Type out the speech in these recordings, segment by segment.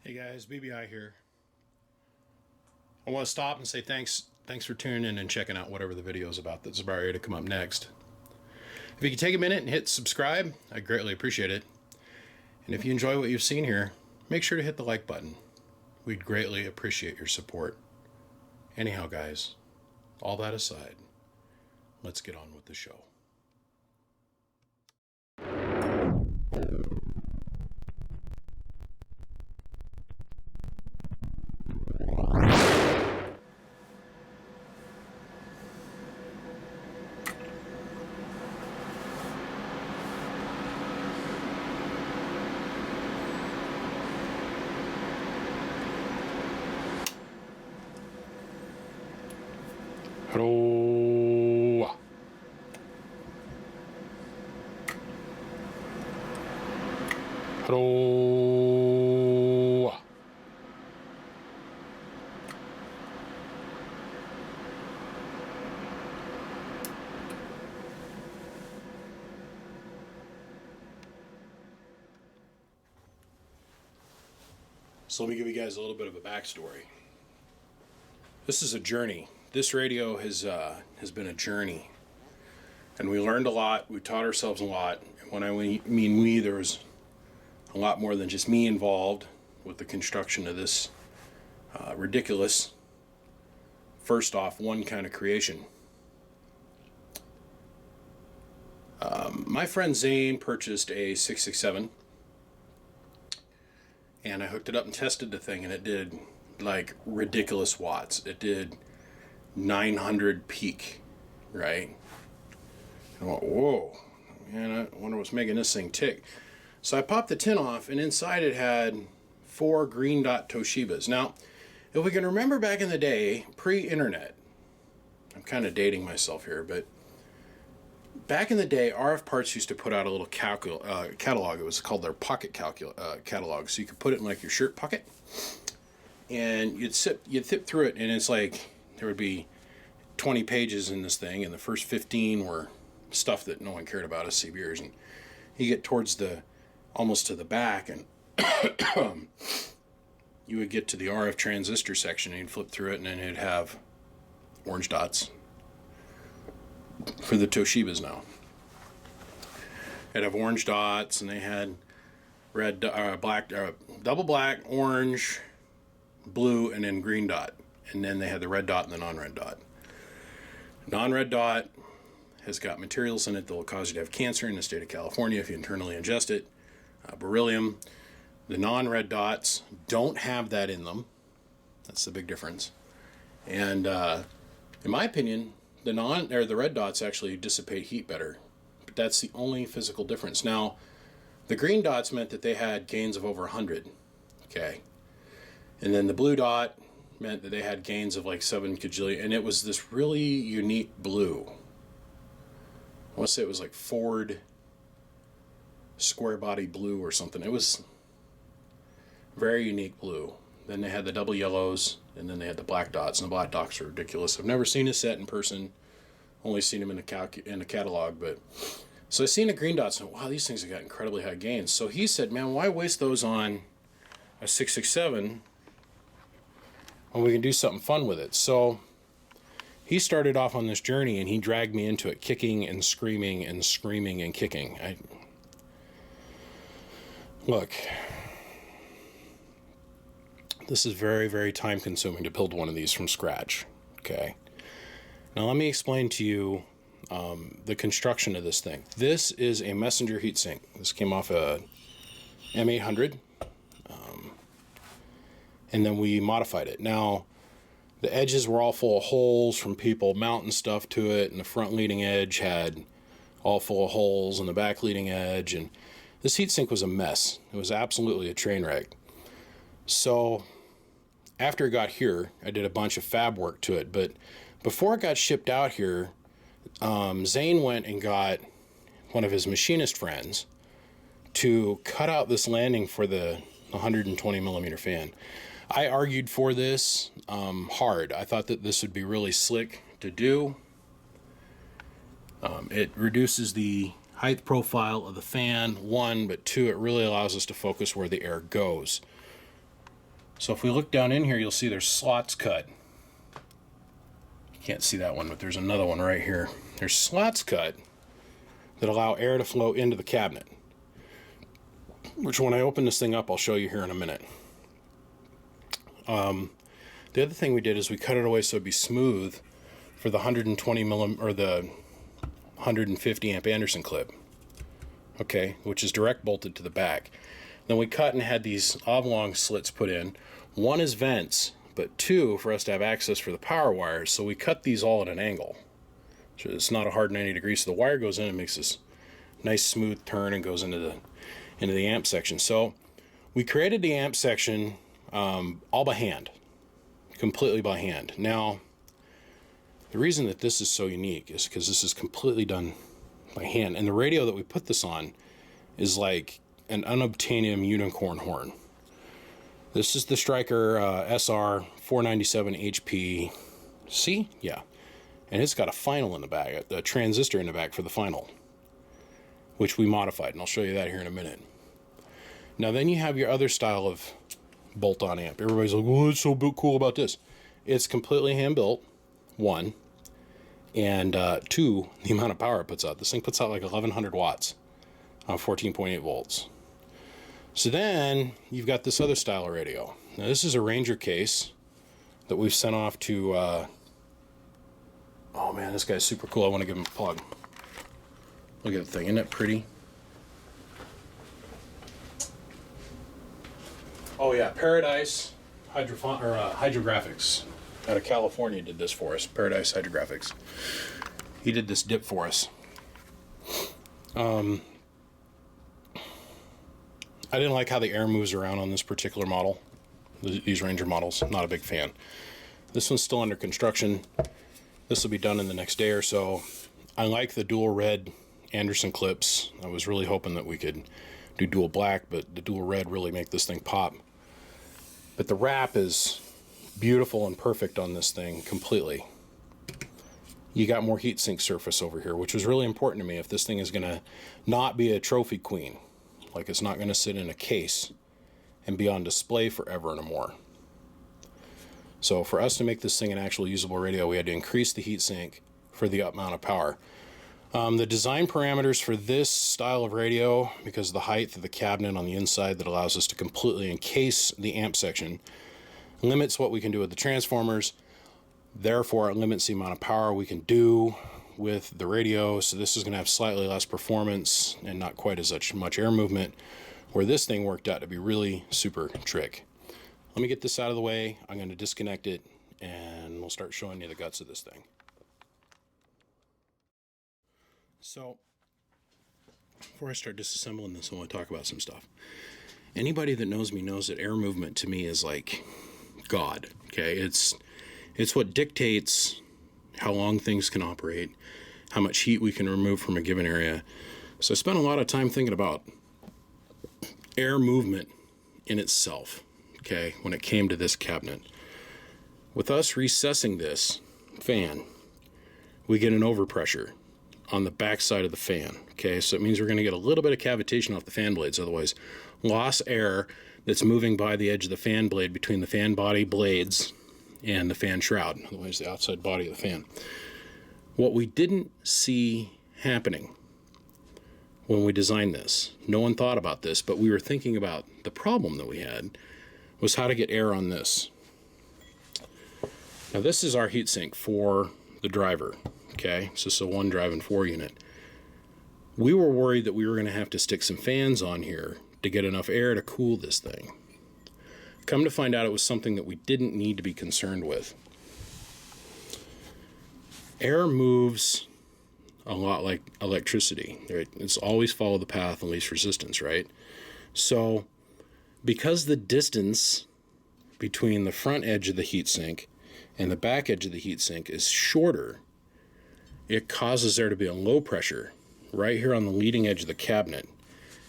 Hey guys, BBI here. I want to stop and say thanks for tuning in and checking out whatever the video is about that's about ready to come up next. If you could take a minute and hit subscribe, I'd greatly appreciate it. And if you enjoy what you've seen here, make sure to hit the like button. We'd greatly appreciate your support. Anyhow guys, all that aside, let's get on with the show. Hello. Hello. So let me give you guys a little bit of a backstory. This is a journey. This radio has been a journey, and we learned a lot. We taught ourselves a lot. And when I mean we, there was a lot more than just me involved with the construction of this ridiculous, first off, one kind of creation. My friend Zane purchased a 667, and I hooked it up and tested the thing, and it did like ridiculous watts. It did 900 peak, right? And I went, whoa, man, I wonder what's making this thing tick. So I popped the tin off, and inside it had 4 green dot Toshibas. Now, if we can remember back in the day, pre-internet, I'm kind of dating myself here, but back in the day, RF Parts used to put out a little catalog. It was called their pocket catalog. So you could put it in like your shirt pocket, and you'd zip through it, and it's like there would be 20 pages in this thing, and the first 15 were stuff that no one cared about as CBers. And you get towards almost to the back, and you would get to the RF transistor section, and you'd flip through it, and then it'd have orange dots for the Toshibas now. It'd have orange dots, and they had red, black, double black, orange, blue, and then green dot. And then they had the red dot and the non-red dot. Non-red dot has got materials in it that will cause you to have cancer in the state of California if you internally ingest it. Beryllium. The non-red dots don't have that in them. That's the big difference. And in my opinion, the red dots actually dissipate heat better. But that's the only physical difference. Now, the green dots meant that they had gains of over 100. Okay. And then the blue dot meant that they had gains of like 7 kajillion, and it was this really unique blue. I want to say it was like Ford square body blue or something. It was very unique blue. Then they had the double yellows, and then they had the black dots, and the black dots are ridiculous. I've never seen a set in person, only seen them in the catalog, but So I seen the green dots and wow, these things have got incredibly high gains. So he said, man, why waste those on a 667 when we can do something fun with it? So he started off on this journey and he dragged me into it, kicking and screaming and screaming and kicking. Look, this is very, very time consuming to build one of these from scratch. Okay. Now let me explain to you the construction of this thing. This is a messenger heatsink. This came off a M800, and then we modified it. Now, the edges were all full of holes from people mounting stuff to it, and the front leading edge had all full of holes, and the back leading edge, and this heatsink was a mess. It was absolutely a train wreck. So, after it got here, I did a bunch of fab work to it, but before it got shipped out here, Zane went and got one of his machinist friends to cut out this landing for the 120 millimeter fan. I argued for this hard. I thought that this would be really slick to do. It reduces the height profile of the fan, one, but two, it really allows us to focus where the air goes. So if we look down in here, you'll see there's slots cut. You can't see that one, but there's another one right here. There's slots cut that allow air to flow into the cabinet, which when I open this thing up, I'll show you here in a minute. The other thing we did is we cut it away so it'd be smooth for the 120 millim or the 150 amp Anderson clip. Okay, which is direct bolted to the back. Then we cut and had these oblong slits put in. One is vents, but two for us to have access for the power wires. So we cut these all at an angle. So it's not a hard 90 degrees. So the wire goes in and makes this nice smooth turn and goes into the amp section. So we created the amp section all by hand, completely by hand. Now, the reason that this is so unique is because this is completely done by hand. And the radio that we put this on is like an unobtainium unicorn horn. This is the Stryker SR 497 HP. See? Yeah. And it's got a final in the back, a transistor in the back for the final, which we modified, and I'll show you that here in a minute. Now then you have your other style of bolt-on amp. Everybody's like, well, what's so cool about this? It's completely hand-built, one, and two, the amount of power it puts out. This thing puts out like 1100 watts on 14.8 volts. So then you've got this other style of radio. Now this is a Ranger case that we've sent off to, oh man, this guy's super cool. I want to give him a plug. Look at the thing, isn't that pretty? Oh yeah, Paradise Hydrographics out of California did this for us. Paradise Hydrographics. He did this dip for us. I didn't like how the air moves around on this particular model. These Ranger models, not a big fan. This one's still under construction. This will be done in the next day or so. I like the dual red Anderson clips. I was really hoping that we could do dual black, but the dual red really make this thing pop. But the wrap is beautiful and perfect on this thing completely. You got more heatsink surface over here, which was really important to me if this thing is going to not be a trophy queen. Like it's not going to sit in a case and be on display forever and more. So for us to make this thing an actual usable radio, we had to increase the heatsink for the amount of power. The design parameters for this style of radio, because of the height of the cabinet on the inside that allows us to completely encase the amp section, limits what we can do with the transformers. Therefore, it limits the amount of power we can do with the radio. So this is going to have slightly less performance and not quite as much air movement, where this thing worked out to be really super trick. Let me get this out of the way. I'm going to disconnect it and we'll start showing you the guts of this thing. So before I start disassembling this, I want to talk about some stuff. Anybody that knows me knows that air movement to me is like God. Okay, it's what dictates how long things can operate, how much heat we can remove from a given area. So I spent a lot of time thinking about air movement in itself, okay, when it came to this cabinet. With us recessing this fan, we get an overpressure on the back side of the fan. Okay, so it means we're going to get a little bit of cavitation off the fan blades. Otherwise, lost air that's moving by the edge of the fan blade between the fan body blades and the fan shroud. Otherwise, the outside body of the fan. What we didn't see happening when we designed this, no one thought about this, but we were thinking about the problem that we had, was how to get air on this. Now this is our heatsink for the driver, okay? So this is a 1 drive and 4 unit. We were worried that we were going to have to stick some fans on here to get enough air to cool this thing. Come to find out, it was something that we didn't need to be concerned with. Air moves a lot like electricity, right? It's always follow the path of least resistance, right? So because the distance between the front edge of the heatsink and the back edge of the heatsink is shorter, it causes there to be a low pressure right here on the leading edge of the cabinet.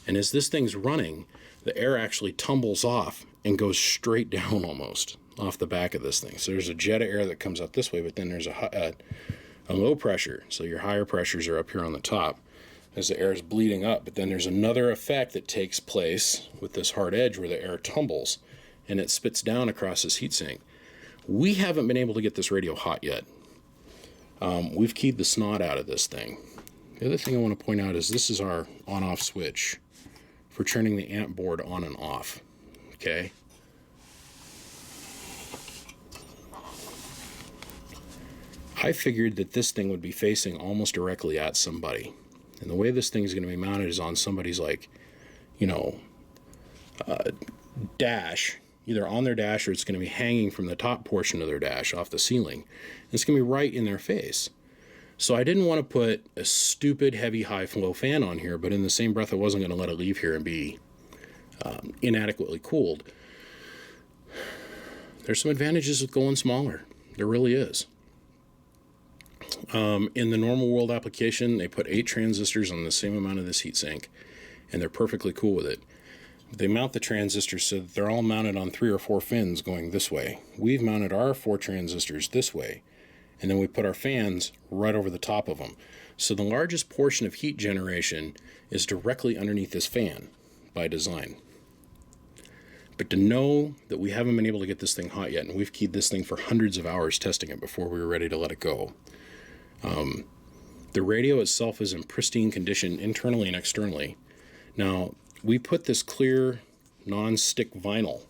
And as this thing's running, the air actually tumbles off and goes straight down almost off the back of this thing. So there's a jet of air that comes out this way, but then there's a low pressure. So your higher pressures are up here on the top as the air is bleeding up. But then there's another effect that takes place with this hard edge where the air tumbles and it spits down across this heatsink. We haven't been able to get this radio hot yet. We've keyed the snot out of this thing. The other thing I want to point out is this is our on-off switch for turning the amp board on and off. Okay. I figured that this thing would be facing almost directly at somebody. And the way this thing is going to be mounted is on somebody's, like, dash, either on their dash or it's going to be hanging from the top portion of their dash off the ceiling. And it's going to be right in their face. So I didn't want to put a stupid heavy high flow fan on here, but in the same breath I wasn't going to let it leave here and be inadequately cooled. There's some advantages with going smaller. There really is. In the normal world application, they put 8 transistors on the same amount of this heatsink, and they're perfectly cool with it. They mount the transistors so that they're all mounted on 3 or 4 fins going this way. We've mounted our 4 transistors this way, and then we put our fans right over the top of them. So the largest portion of heat generation is directly underneath this fan by design. But to know that we haven't been able to get this thing hot yet, and we've keyed this thing for hundreds of hours testing it before we were ready to let it go. The radio itself is in pristine condition internally and externally. Now, we put this clear non-stick vinyl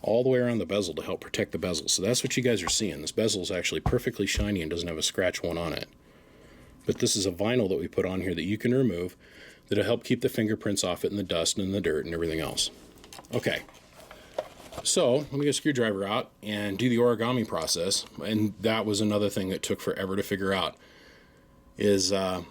all the way around the bezel to help protect the bezel. So that's what you guys are seeing. This bezel is actually perfectly shiny and doesn't have a scratch one on it. But this is a vinyl that we put on here that you can remove that'll help keep the fingerprints off it and the dust and the dirt and everything else. Okay. So let me get a screwdriver out and do the origami process. And that was another thing that took forever to figure out, is how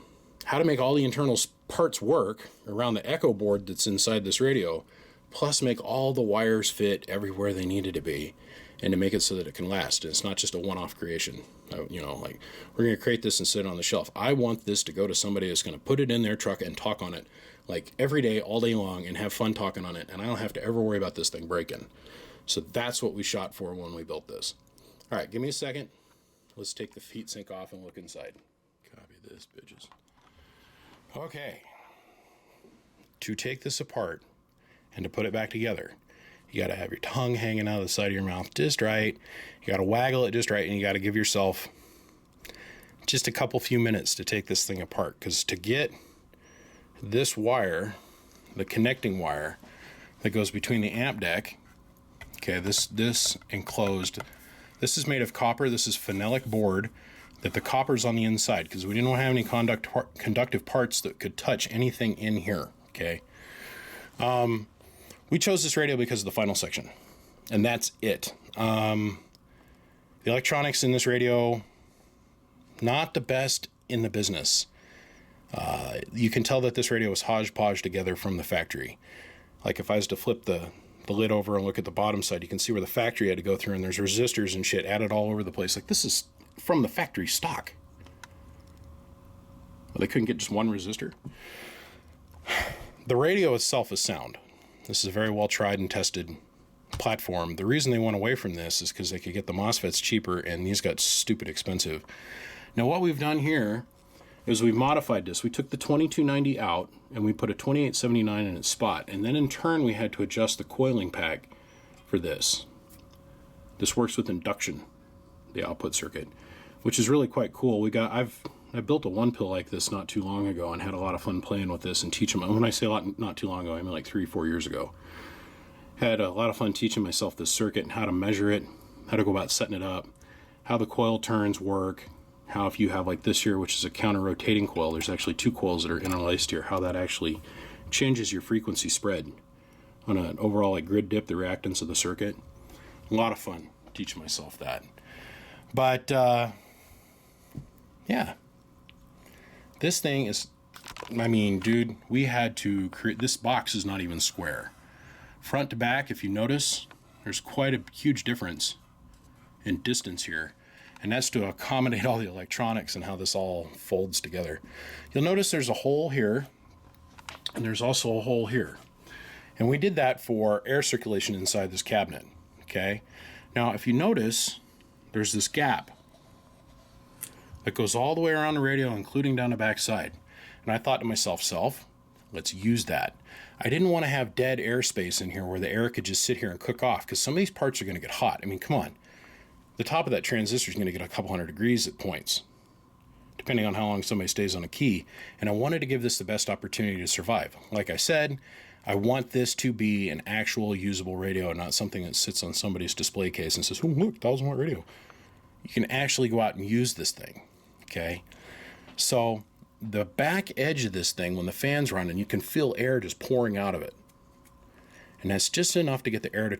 to make all the internal parts work around the echo board that's inside this radio, plus make all the wires fit everywhere they needed to be, and to make it so that it can last. And it's not just a one-off creation. Like, we're going to create this and sit it on the shelf. I want this to go to somebody that's going to put it in their truck and talk on it like every day, all day long, and have fun talking on it, and I don't have to ever worry about this thing breaking. So that's what we shot for when we built this. All right, give me a second. Let's take the heatsink off and look inside. Copy this, bitches. Okay. To take this apart and to put it back together, you got to have your tongue hanging out of the side of your mouth just right. You got to waggle it just right, and you got to give yourself just a few minutes to take this thing apart. Because to get this wire, the connecting wire that goes between the amp deck, okay, this enclosed, this is made of copper. This is phenolic board that the copper's on the inside because we didn't want to have any conductive parts that could touch anything in here, okay? We chose this radio because of the final section, and that's it. The electronics in this radio, not the best in the business. You can tell that this radio was hodgepodge together from the factory. Like if I was to flip the lid over and look at the bottom side, you can see where the factory had to go through, and there's resistors and shit added all over the place. Like, this is from the factory stock. Well, they couldn't get just one resistor. The radio itself is sound. This is a very well tried and tested platform. The reason they went away from this is because they could get the MOSFETs cheaper, and these got stupid expensive. Now what we've done here is we modified this. We took the 2290 out and we put a 2879 in its spot. And then in turn, we had to adjust the coiling pack for this. This works with induction, the output circuit, which is really quite cool. I built a one pill like this not too long ago and had a lot of fun playing with this and teaching. When I say a lot, not too long ago, I mean like 3-4 years ago. Had a lot of fun teaching myself this circuit and how to measure it, how to go about setting it up, how the coil turns work, how if you have like this here, which is a counter-rotating coil, there's actually two coils that are interlaced here, how that actually changes your frequency spread on an overall like grid dip, the reactance of the circuit. A lot of fun teaching myself that. But yeah, this thing is, I mean, dude, we had to create, this box is not even square. Front to back, if you notice, there's quite a huge difference in distance here. And that's to accommodate all the electronics and how this all folds together. You'll notice there's a hole here, and there's also a hole here. And we did that for air circulation inside this cabinet, okay? Now, if you notice, there's this gap that goes all the way around the radio, including down the back side. And I thought to myself, let's use that. I didn't want to have dead airspace in here where the air could just sit here and cook off, because some of these parts are going to get hot. I mean, come on. The top of that transistor is going to get a couple hundred degrees at points, depending on how long somebody stays on a key. And I wanted to give this the best opportunity to survive. Like I said, I want this to be an actual usable radio, not something that sits on somebody's display case and says, oh, look, 1,000-watt radio. You can actually go out and use this thing, okay? So the back edge of this thing, when the fan's running, you can feel air just pouring out of it. And that's just enough to get the air to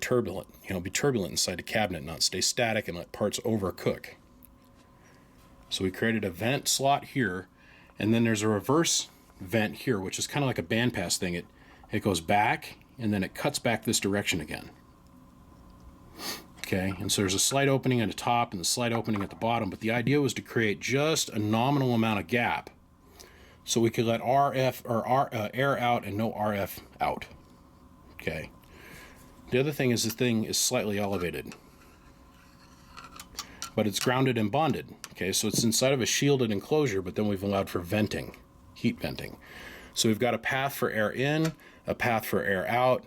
be turbulent inside the cabinet, not stay static and let parts overcook. So we created a vent slot here, and then there's a reverse vent here, which is kind of like a bandpass thing. It goes back, and then it cuts back this direction again. Okay, and so there's a slight opening at the top and a slight opening at the bottom, but the idea was to create just a nominal amount of gap so we could let air out and no RF out. Okay. The other thing is this thing is slightly elevated, but it's grounded and bonded. Okay, so it's inside of a shielded enclosure, but then we've allowed for venting, heat venting. So we've got a path for air in, a path for air out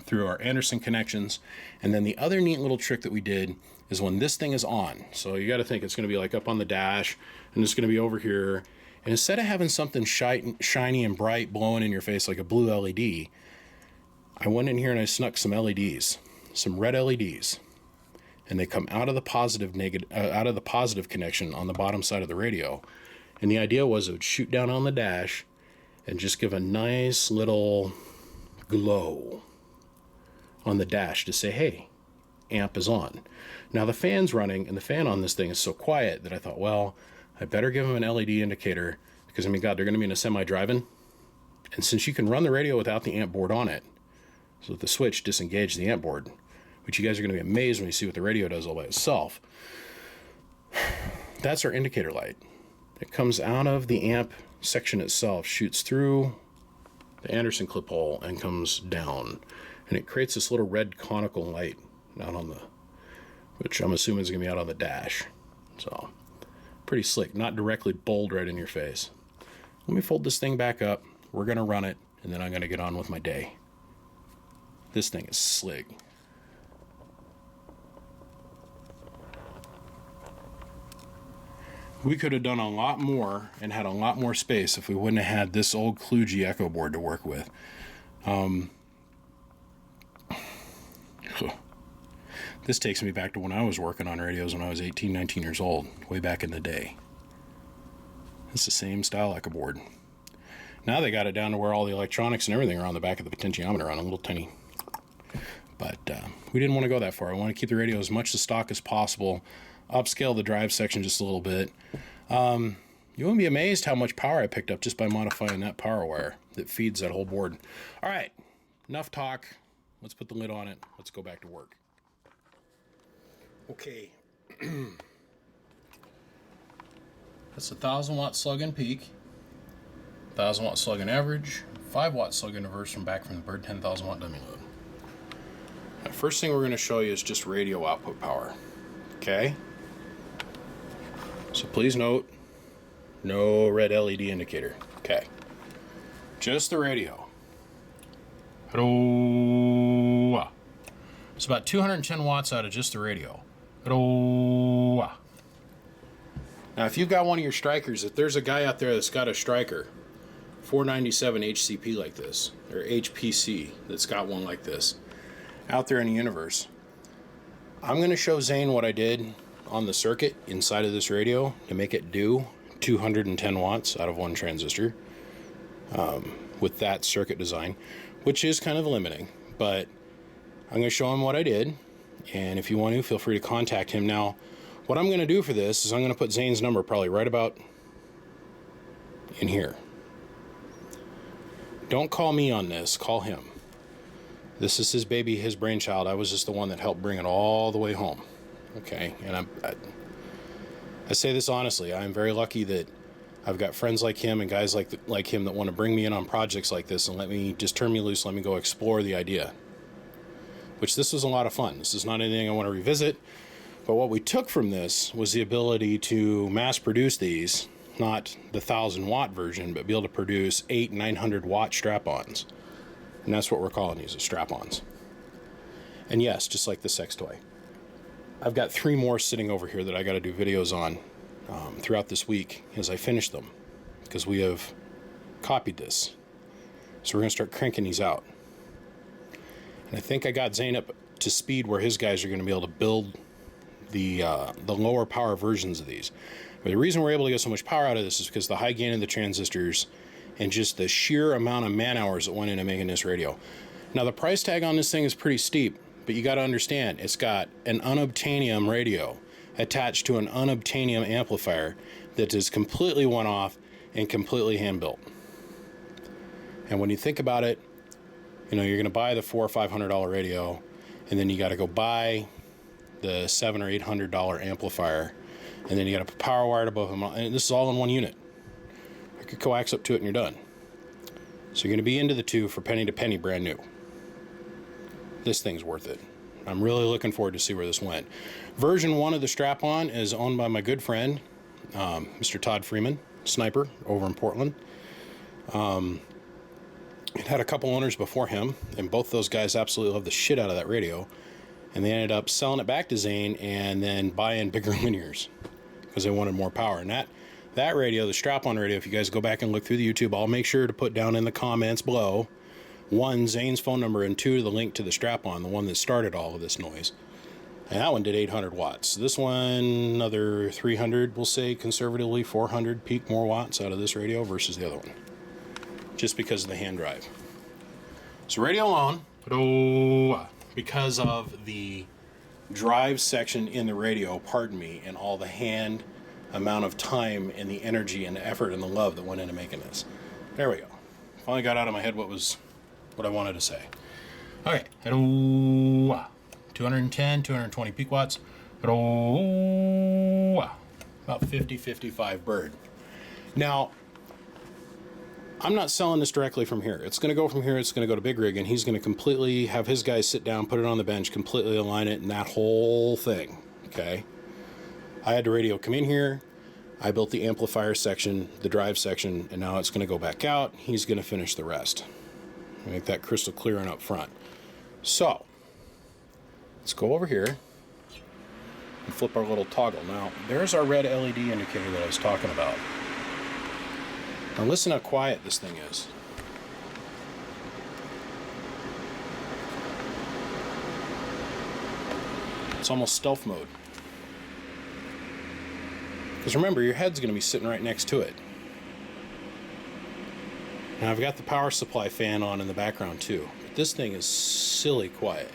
through our Anderson connections. And then the other neat little trick that we did is when this thing is on. So you got to think it's going to be like up on the dash, and it's going to be over here. And instead of having something shiny and bright blowing in your face like a blue LED, I went in here and I snuck some LEDs, some red LEDs, and they come out of the positive connection on the bottom side of the radio. And the idea was it would shoot down on the dash and just give a nice little glow on the dash to say, hey, amp is on. Now the fan's running, and the fan on this thing is so quiet that I thought, well, I better give them an LED indicator, because I mean, God, they're going to be in a semi-drive-in. And since you can run the radio without the amp board on it, so the switch disengaged the amp board, which you guys are going to be amazed when you see what the radio does all by itself. That's our indicator light. It comes out of the amp section itself, shoots through the Anderson clip hole and comes down. And it creates this little red conical light out on which I'm assuming is going to be out on the dash. So, pretty slick, not directly bold right in your face. Let me fold this thing back up. We're going to run it, and then I'm going to get on with my day. This thing is slick. We could have done a lot more and had a lot more space if we wouldn't have had this old Klugey Echo board to work with. This takes me back to when I was working on radios when I was 18, 19 years old, way back in the day. It's the same style Echo board. Now they got it down to where all the electronics and everything are on the back of the potentiometer on a little tiny. But we didn't want to go that far. I want to keep the radio as much to stock as possible, upscale the drive section just a little bit. You wouldn't be amazed how much power I picked up just by modifying that power wire that feeds that whole board. All right, enough talk. Let's put the lid on it. Let's go back to work. Okay. That's a 1,000-watt slug-in peak, 1,000-watt slug-in average, 5-watt slug-in reverse from back from the Bird 10,000-watt dummy load. The first thing we're going to show you is just radio output power. Okay? So please note, No red LED indicator. Okay. Just the radio. Hello. It's about 210 watts out of just the radio. Hello. Now, if you've got one of your strikers, if there's a guy out there that's got a striker, 497 HCP like this, or HPC that's got one like this, out there in the universe, I'm going to show Zane what I did on the circuit inside of this radio to make it do 210 watts out of one transistor with that circuit design, which is kind of limiting, but I'm going to show him what I did, and if you want to, feel free to contact him. Now, what I'm going to do for this is I'm going to put Zane's number probably right about in here. Don't call me on this, call him. This is his baby, his brainchild. I was just the one that helped bring it all the way home. Okay, and I say this honestly, I'm very lucky that I've got friends like him and guys like him that want to bring me in on projects like this and let me just turn me loose, let me go explore the idea. Which this was a lot of fun. This is not anything I want to revisit, but what we took from this was the ability to mass produce these, not the 1,000-watt version, but be able to produce 800-900 watt strap-ons. And that's what we're calling these, strap-ons. And yes, just like the sex toy. I've got 3 more sitting over here that I got to do videos on throughout this week as I finish them, because we have copied this. So we're going to start cranking these out. And I think I got Zane up to speed where his guys are going to be able to build the lower power versions of these. But the reason we're able to get so much power out of this is because the high gain of the transistors and just the sheer amount of man hours that went into making this radio. Now the price tag on this thing is pretty steep, but you got to understand it's got an unobtainium radio attached to an unobtainium amplifier that is completely one-off and completely hand-built. And when you think about it, you know, you're going to buy the $400 or $500 radio, and then you got to go buy the $700 or $800 amplifier, and then you got to put power wired above them, and this is all in one unit. I could coax up to it and you're done. So you're going to be into the 2 for penny to penny, brand new. This thing's worth it. I'm really looking forward to see where this went. Version 1 of the strap-on is owned by my good friend, Mr. Todd Freeman, sniper, over in Portland. It had a couple owners before him, and both those guys absolutely loved the shit out of that radio. And they ended up selling it back to Zane and then buying bigger linears because they wanted more power. And that radio, the strap-on radio, if you guys go back and look through the YouTube, I'll make sure to put down in the comments below 1, Zane's phone number, and 2, the link to the strap-on, the one that started all of this noise. And that one did 800 watts. This one, another 300, we'll say conservatively 400 peak more watts out of this radio versus the other one, just because of the hand drive. So radio alone, because of the drive section in the radio, pardon me, and all the hand amount of time and the energy and the effort and the love that went into making this. There we go. Finally got out of my head what I wanted to say. Okay, 210, 220 peak watts. About 50, 55 bird. Now, I'm not selling this directly from here. It's going to go from here, it's going to go to Big Rig, and he's going to completely have his guys sit down, put it on the bench, completely align it, and that whole thing, okay? I had the radio come in here, I built the amplifier section, the drive section, and now it's going to go back out. He's going to finish the rest. Make that crystal clear and up front. So, let's go over here and flip our little toggle. Now, there's our red LED indicator that I was talking about. Now listen how quiet this thing is. It's almost stealth mode. Because remember, your head's going to be sitting right next to it. Now I've got the power supply fan on in the background too. But this thing is silly quiet.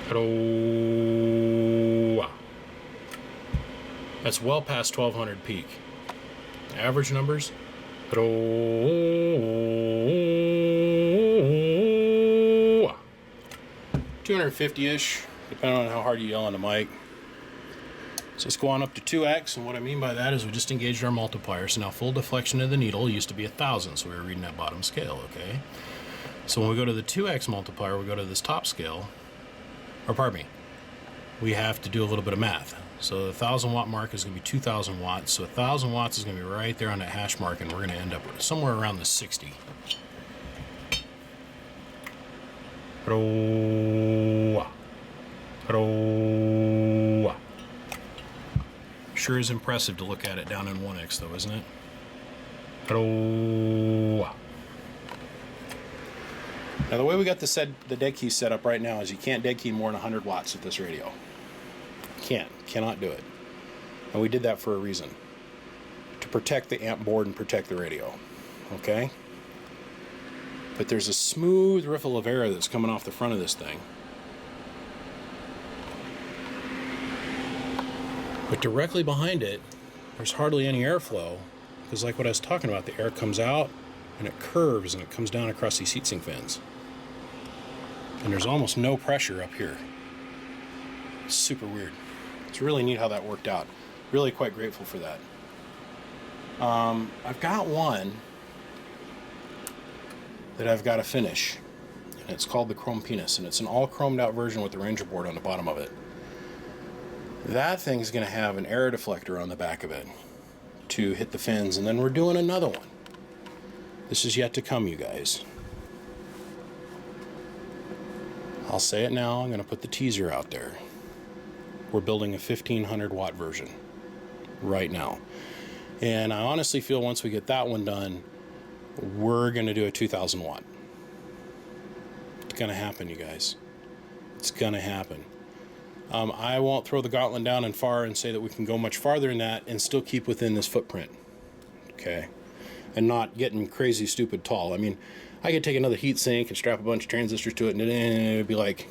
Hello. That's well past 1200 peak. Average numbers. 250-ish, depending on how hard you yell on the mic. So let's go on up to 2x, and what I mean by that is we just engaged our multiplier. So now full deflection of the needle used to be 1,000, so we were reading that bottom scale, okay? So when we go to the 2x multiplier, we go to this top scale, or pardon me, we have to do a little bit of math. So the 1,000 watt mark is going to be 2,000 watts. So 1,000 watts is going to be right there on that hash mark, and we're going to end up somewhere around the 60. Sure is impressive to look at it down in 1x though, isn't it? Now the way we got the dead key set up right now is you can't dead key more than 100 watts with this radio. Cannot do it. And we did that for a reason. To protect the amp board and protect the radio. Okay? But there's a smooth riffle of air that's coming off the front of this thing. But directly behind it, there's hardly any airflow, because like what I was talking about, the air comes out and it curves and it comes down across these heatsink fins. And there's almost no pressure up here. It's super weird. It's really neat how that worked out. Really quite grateful for that. I've got one that I've got to finish, and it's called the Chrome Penis, and it's an all chromed out version with the Ranger board on the bottom of it. That thing's going to have an air deflector on the back of it to hit the fins, and then we're doing another one. This is yet to come, you guys. I'll say it now, I'm going to put the teaser out there. We're building a 1,500 watt version right now. And I honestly feel once we get that one done, we're going to do a 2,000 watt. It's going to happen, you guys. It's going to happen. I won't throw the gauntlet down and far and say that we can go much farther than that and still keep within this footprint. Okay? And not getting crazy stupid tall. I mean, I could take another heat sink and strap a bunch of transistors to it and it'd be like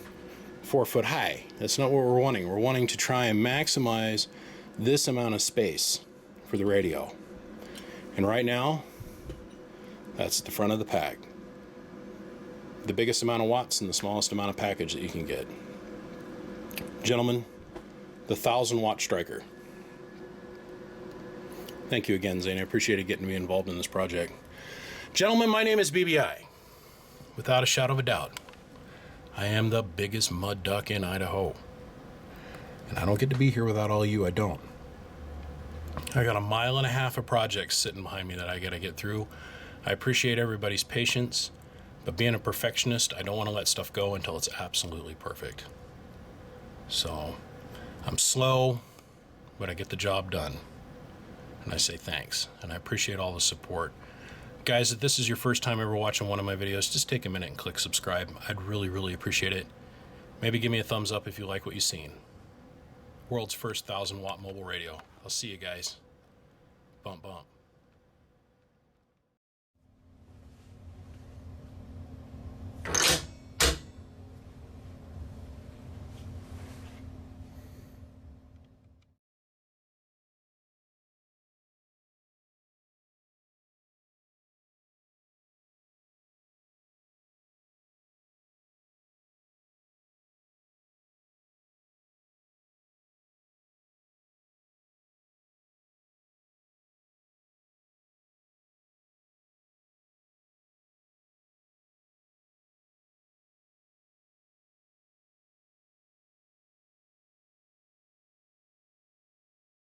4 foot high. That's not what we're wanting. We're wanting to try and maximize this amount of space for the radio. And right now, that's at the front of the pack. The biggest amount of watts and the smallest amount of package that you can get. Gentlemen, the 1,000 watt striker. Thank you again, Zane. I appreciate getting me involved in this project. Gentlemen, my name is BBI. Without a shadow of a doubt, I am the biggest mud duck in Idaho. And I don't get to be here without all you, I don't. I got 1.5 miles of projects sitting behind me that I got to get through. I appreciate everybody's patience, but being a perfectionist, I don't want to let stuff go until it's absolutely perfect. So, I'm slow, but I get the job done. And I say thanks, and I appreciate all the support. Guys, if this is your first time ever watching one of my videos, just take a minute and click subscribe. I'd really, really appreciate it. Maybe give me a thumbs up if you like what you've seen. World's first 1,000 watt mobile radio. I'll see you guys. Bump, bump.